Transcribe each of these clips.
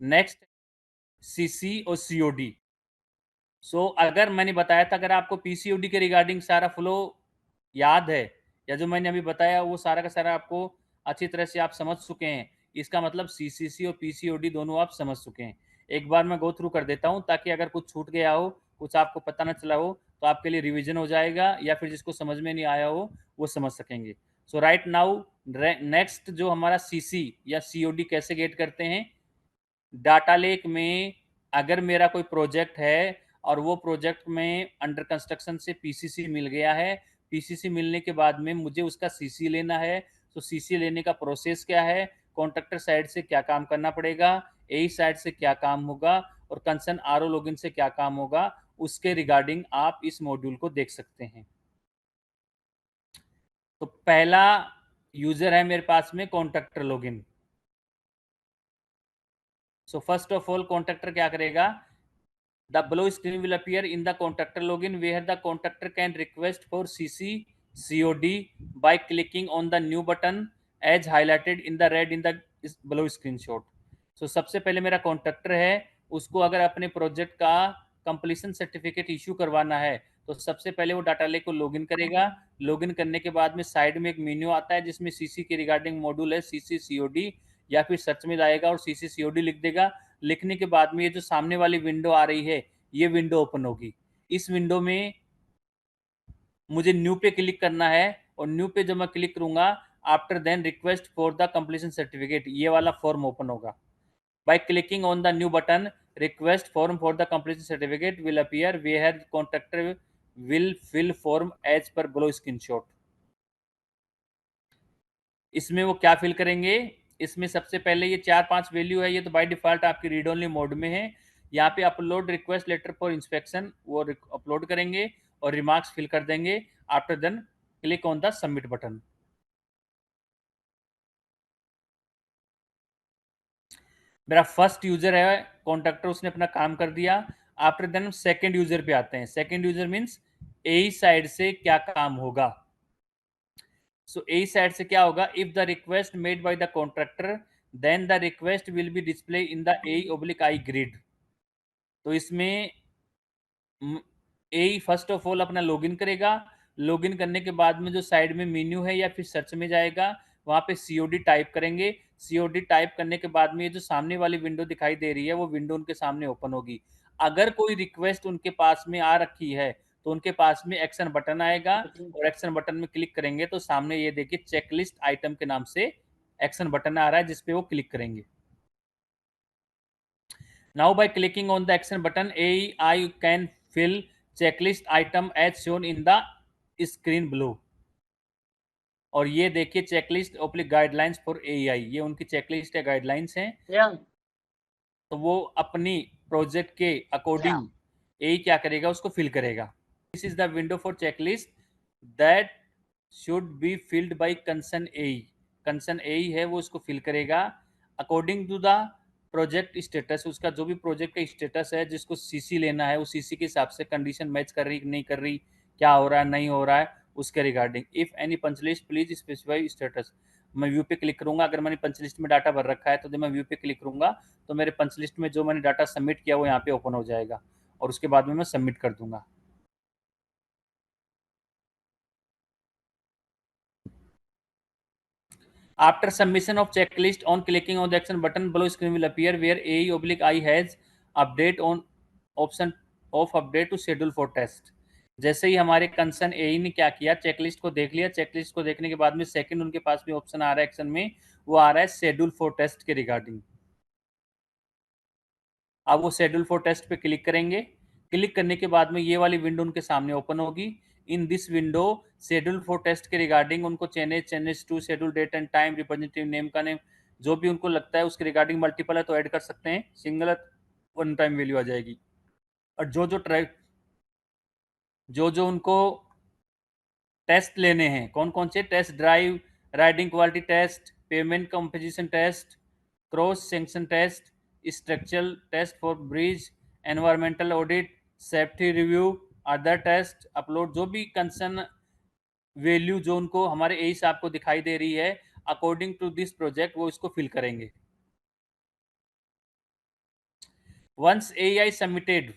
Next CC और COD. सो अगर मैंने बताया था, अगर आपको पीसीओडी के रिगार्डिंग सारा फ्लो याद है, या जो मैंने अभी बताया वो सारा का सारा आपको अच्छी तरह से आप समझ चुके हैं, इसका मतलब सीसीसी और पीसीओडी दोनों आप समझ चुके हैं। एक बार मैं गो थ्रू कर देता हूं, ताकि अगर कुछ छूट गया हो, कुछ आपको पता ना चला हो, तो आपके लिए रिवीजन हो जाएगा, या फिर जिसको समझ में नहीं आया हो वो समझ सकेंगे। सो राइट नाउ, नेक्स्ट जो हमारा सीसी या सीओडी कैसे गेट करते हैं। डाटा लेक में अगर मेरा कोई प्रोजेक्ट है और वो प्रोजेक्ट में अंडर कंस्ट्रक्शन से पीसीसी मिल गया है, पीसीसी मिलने के बाद में मुझे उसका सीसी लेना है। तो सीसी लेने का प्रोसेस क्या है, कॉन्ट्रैक्टर साइड से क्या काम करना पड़ेगा, एई साइड से क्या काम होगा, और कंसर्न आरओ लॉगिन से क्या काम होगा, उसके रिगार्डिंग आप इस मॉड्यूल को देख सकते हैं। तो पहला यूजर है मेरे पास में contractor login. So first of all contractor क्या करेगा, the below screen will appear in the contractor login, where the contractor can request for CC COD by clicking on the new button as highlighted in the red in the below screenshot. So सबसे पहले मेरा contractor है, उसको अगर अपने project का completion certificate issue करवाना है, तो सबसे पहले वो डाटा लेक को लॉगिन करेगा। लॉगिन करने के बाद में साइड में एक मेन्यू आता है जिसमें सीसी के रिगार्डिंग मॉड्यूल है, सीसी सीओडी, या फिर सर्च में जाएगा और सीसी सीओडी लिख देगा। लिखने के बाद में ये जो सामने वाली विंडो आ रही है, ये विंडो ओपन होगी। इस विंडो में मुझे न्यू पे क्लिक करना है, और न्यू पे जब मैं क्लिक करूंगा, after then request for the completion certificate, ये वाला फॉर्म ओपन होगा। By clicking on the new button, request form for the completion certificate will appear, where contractor will fill form as per below screenshot. इसमें वो क्या fill करेंगे, इसमें सबसे पहले ये 4-5 वैल्यू है, ये तो बाय डिफॉल्ट आपकी रीड ओनली मोड में है। यहाँ पे upload request letter for inspection वो अपलोड करेंगे और रिमार्क्स फिल कर देंगे। After then click on the submit button. मेरा फर्स्ट यूजर है कॉन्ट्रैक्टर, उसने अपना काम कर दिया। आफ्टर देन सेकंड यूजर पे आते हैं। सेकंड यूजर मींस ए साइड से क्या काम होगा। सो ए साइड से क्या होगा, if the request made by the contractor, then the request will be display in the A I grid. तो इसमें ए फर्स्ट ऑफ ऑल अपना लॉगिन करेगा। लॉगिन करने के बाद में जो साइड में मेन्यू है या फिर सर्च में जाएगा, वहां पे सीओडी टाइप करेंगे। सीओडी टाइप करने के बाद में ये जो सामने वाली विंडो दिखाई दे रही है, वो विंडो उनके सामने ओपन होगी। अगर कोई रिक्वेस्ट उनके पास में आ रखी है, तो उनके पास में एक्शन बटन आएगा, और एक्शन बटन में क्लिक करेंगे तो सामने ये देखिए चेकलिस्ट आइटम के नाम से एक्शन बटन आ रहा है, जिसपे वो क्लिक करेंगे। Now by clicking on the action button, AI can fill checklist item as shown in the screen below. और ये देखिए checklist oblique guidelines for AI, ये उनकी चेकलिस्ट है, गाइडलाइंस हैं। Yeah. तो वो अपनी प्रोजेक्ट के अकॉर्डिंग एआई क्या करेगा, उसको फिल करेगा। This is the window for checklist that should be filled by concern AI. Concern AI है, वो उसको फिल करेगा according to the project status. उसका जो भी प्रोजेक्ट का स्टेटस है, जिसको सीसी लेना है, उस सीसी के हिसाब से कंडीशन मैच कर रही नहीं कर रही, क्या हो रहा है नहीं हो रहा है, उसके regarding. If any punch list please specify status. मैं व्यू पे क्लिक करूंगा, अगर मैंने पंच लिस्ट में डाटा भर रखा है, तो जब मैं व्यू पे क्लिक करूंगा, तो मेरे पंच लिस्ट में जो मैंने डाटा सबमिट किया वो यहाँ पे ओपन हो जाएगा, और उसके बाद में मैं सबमिट कर दूंगा। After submission of checklist, on clicking on the action button below, screen will appear where AE/I has update on option of update to schedule for test। जैसे ही हमारे कंसर्न एई ने क्या किया, चेकलिस्ट को देख लिया। चेकलिस्ट को देखने के बाद में सेकंड उनके पास भी ऑप्शन आ रहा है एक्शन में, वो आ रहा है शेड्यूल फॉर टेस्ट के रिगार्डिंग। अब वो शेड्यूल फॉर टेस्ट पे क्लिक करेंगे। क्लिक करने के बाद में ये वाली विंडो उनके सामने ओपन होगी। In this window schedule for test के रिगार्डिंग उनको changes to schedule date and time, representative name का नेम, जो भी उनको लगता है उसके रिगार्डिंग मल्टीपल है तो ऐड कर सकते हैं, सिंगल वन टाइम वैल्यू आ जाएगी। और जो जो उनको टेस्ट लेने हैं, कौन कौन से test, drive riding quality test, payment composition test, cross section test, structural test for bridge, environmental audit, safety review, other test, upload, जो भी कंसर्न वैल्यू जो उनको हमारे एस आपको दिखाई दे रही है अकॉर्डिंग टू दिस प्रोजेक्ट, वो इसको फिल करेंगे। Once AI submitted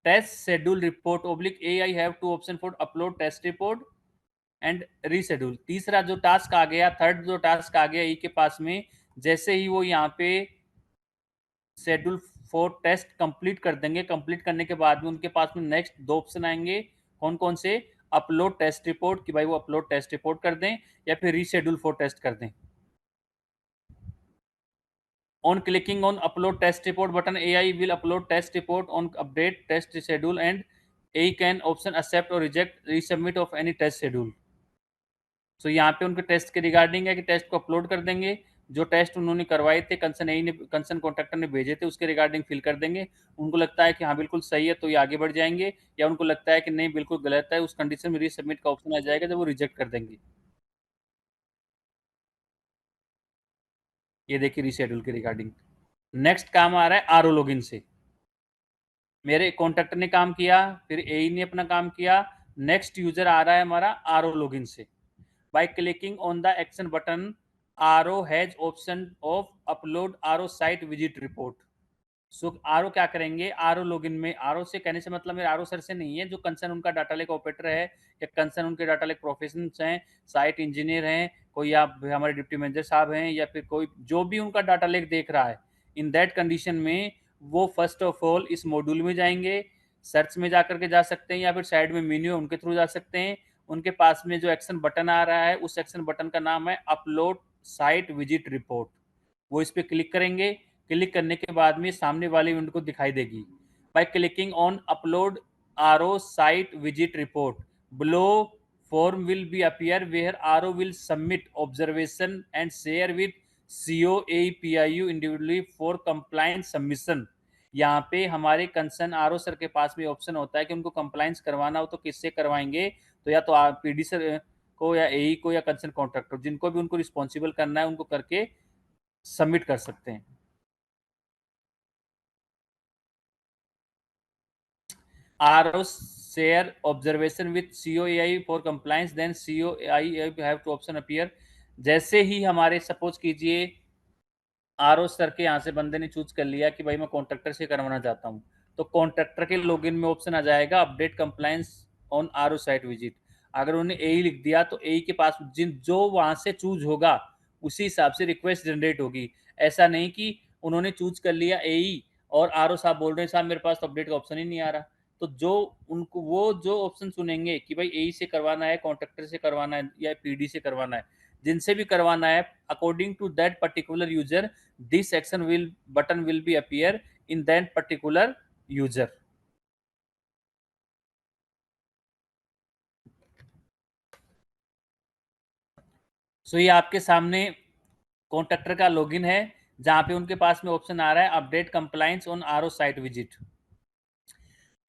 test schedule report oblique AI have two option for upload test report and reschedule. तीसरा जो टास्क आ गया, थर्ड जो टास्क आ गया ई के पास में, जैसे ही वो यहाँ पे शेड्यूल फॉर टेस्ट कंप्लीट कर देंगे, कंप्लीट करने के बाद में उनके पास में नेक्स्ट दो ऑप्शन आएंगे। कौन कौन से? अपलोड टेस्ट रिपोर्ट, कि भाई वो अपलोड टेस्ट रिपोर्ट कर दें या फिर रीशेड्यूल फॉर टेस्ट कर दें। On clicking on upload test report button, AI will upload test report on update test schedule and AI can option accept or reject resubmit of any test schedule. So यहाँ पे उनके test के regarding है कि test को upload कर देंगे, जो टेस्ट उन्होंने करवाए थे, कंसर्न AI ने, कंसर्न कॉन्ट्रैक्टर ने भेजे थे, उसके रिगार्डिंग फिल कर देंगे। उनको लगता है कि हाँ बिल्कुल सही है तो ये आगे बढ़ जाएंगे, या उनको लगता है कि नहीं बिल्कुल गलत है, उस कंडीशन में रीसबमिट का ऑप्शन आ जाएगा जब वो रिजेक्ट कर देंगे। ये देखिए रीशेड्यूल के रिगार्डिंग। नेक्स्ट काम आ रहा है आरओ लॉगिन से। मेरे कॉन्ट्रैक्टर ने काम किया, फिर एई ने अपना काम किया, नेक्स्ट यूजर आ रहा है हमारा आरओ लॉगिन से। Bye clicking on the action button, RO has option of upload RO site visit report. So RO क्या करेंगे, आरओ लॉगिन में, आरओ से कहने से मतलब मेरे आरओ सर से नहीं है, जो कंसर्न उनका डाटा लेक ऑपरेटर है या कंसर्न उनके डाटा लेक प्रोफेशनल्स हैं, साइट इंजीनियर हैं, कोई आप हमारे डिप्टी मैनेजर साहब हैं, या फिर कोई जो भी उनका डाटा लेक देख रहा है, इन दैट कंडीशन में वो फर्स्ट ऑफ ऑल इस मॉड्यूल में जाएंगे, सर्च में जाकर के जा सकते हैं, या फिर साइड में मेन्यू है उनके थ्रू जा सकते हैं। उनके पास में जो एक्शन बटन आ रहा है, उस एक्शन बटन का नाम है अपलोड साइट विजिट रिपोर्ट। वो इस पर क्लिक करेंगे, क्लिक करने के बाद में सामने वाली विंडो को दिखाई देगी। Bye clicking on upload RO site visit report, below form will be appear where RO will submit observation and share with CO APIU individually for compliance submission। यहाँ पे हमारे कंसर्न आरओ सर के पास भी option होता है कि उनको compliance करवाना हो तो किससे करवाएंगे, तो या तो पीडी सर को या एई को या कंसर्न कॉन्ट्रैक्टर, जिनको भी उनको रिस्पॉन्सिबल करना है उनको करके सबमिट कर सकते हैं। RO share observation with COAI for compliance, then COAI have to option appear। जैसे ही हमारे सपोज कीजिए आरओ सर के यहाँ से बंदे ने चूज कर लिया कि भाई मैं कॉन्ट्रैक्टर से करवाना चाहता हूँ, तो कॉन्ट्रैक्टर के लॉगिन में ऑप्शन आ जाएगा update compliance on RO site visit. अगर उन्होंने एई लिख दिया तो एई के पास जिन जो वहां से चूज होगा उसी हिसाब से रिक्वेस्ट जनरेट होगी। ऐसा नहीं कि उन्होंने चूज कर लिया एई और आरओ साहब बोल रहे हैं साहब मेरे पास तो अपडेट का ऑप्शन ही नहीं आ रहा, तो जो उनको वो जो ऑप्शन चुनेंगे कि भाई एई से करवाना है, कॉन्ट्रैक्टर से करवाना है या पीडी से करवाना है, जिनसे भी करवाना है, according to that particular user this action will button will be appear in that particular user। सो ये आपके सामने कॉन्ट्रैक्टर का लॉगिन है, जहां पे उनके पास में ऑप्शन आ रहा है update compliance on RO site visit.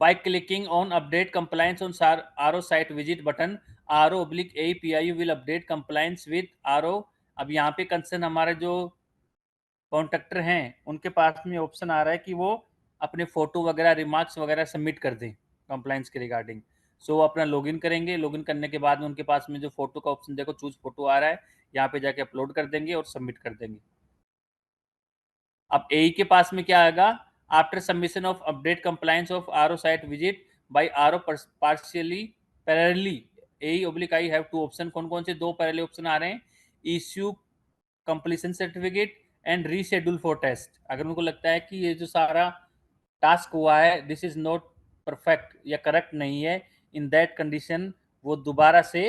Bye clicking on update compliance on RO site visit button, RO oblique APIU will update compliance with RO. अब यहाँ पे कंसर्न हमारे जो कॉन्ट्रैक्टर हैं उनके पास में ऑप्शन आ रहा है कि वो अपने फोटो वगैरह रिमार्क्स वगैरह सबमिट कर दें कंप्लाइंस के रिगार्डिंग। सो वो अपना लॉगिन करेंगे, लॉगिन करने के बाद में उनके पास में जो फोटो का ऑप्शन देखो चूज फोटो आ रहा है, यहाँ पे जाके अपलोड कर देंगे और सबमिट कर देंगे। अब एई के पास में क्या आएगा, after submission of update compliance of RO site visit by RO partially parallelly AE oblique I have two option. कौन कौन से दो पैरेलल ऑप्शन आ रहे हैं, issue completion certificate and reschedule for test. अगर उनको लगता है कि ये जो सारा टास्क हुआ है दिस इज नॉट परफेक्ट या करेक्ट नहीं है, इन दैट कंडीशन वो दोबारा से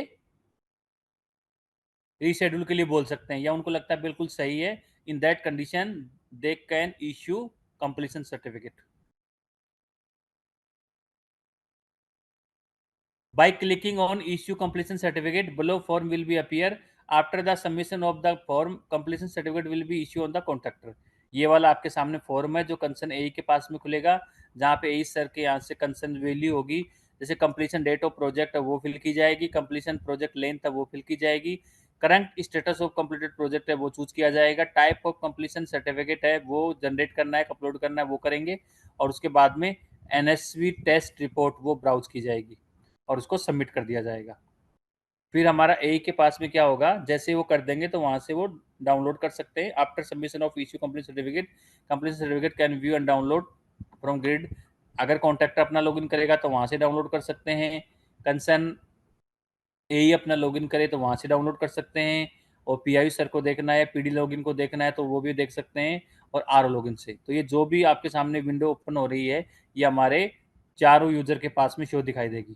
रीशेड्यूल के लिए बोल सकते हैं, या उनको लगता है बिल्कुल सही है, in that condition they can issue completion certificate. By clicking on issue completion certificate, below form will be appear after the submission of the form, completion certificate will be issued on the contractor। ये वाला आपके सामने form है जो concern एई के पास में खुलेगा, जहाँ पे एई सर के यहाँ से कंसर्न वैल्यू होगी, जैसे कंप्लीशन डेट ऑफ प्रोजेक्ट है वो फिल की जाएगी, कंप्लीशन प्रोजेक्ट लेंथ है वो फिल की जाएगी, current status of completed project है वो चूज किया जाएगा, टाइप ऑफ कंप्लीशन सर्टिफिकेट है वो जनरेट करना है, अपलोड करना है वो करेंगे, और उसके बाद में एनएसवी टेस्ट रिपोर्ट वो ब्राउज की जाएगी और उसको सबमिट कर दिया जाएगा। फिर हमारा ए के पास में क्या होगा, जैसे वो कर देंगे तो वहां से वो डाउनलोड कर सकते हैं। After submission of issue complete certificate can view and download from grid. अगर कॉन्ट्रैक्टर अपना लॉगिन करेगा तो वहां से डाउनलोड कर सकते हैं। कंसर्न ए अपना लॉगिन करे तो वहां से डाउनलोड कर सकते हैं। और पीआई सर को देखना है, पीडी लॉगिन को देखना है तो वो भी देख सकते हैं। और आर लॉगिन से तो ये जो भी आपके सामने विंडो ओपन हो रही है ये हमारे चारों यूजर के पास में शो दिखाई देगी।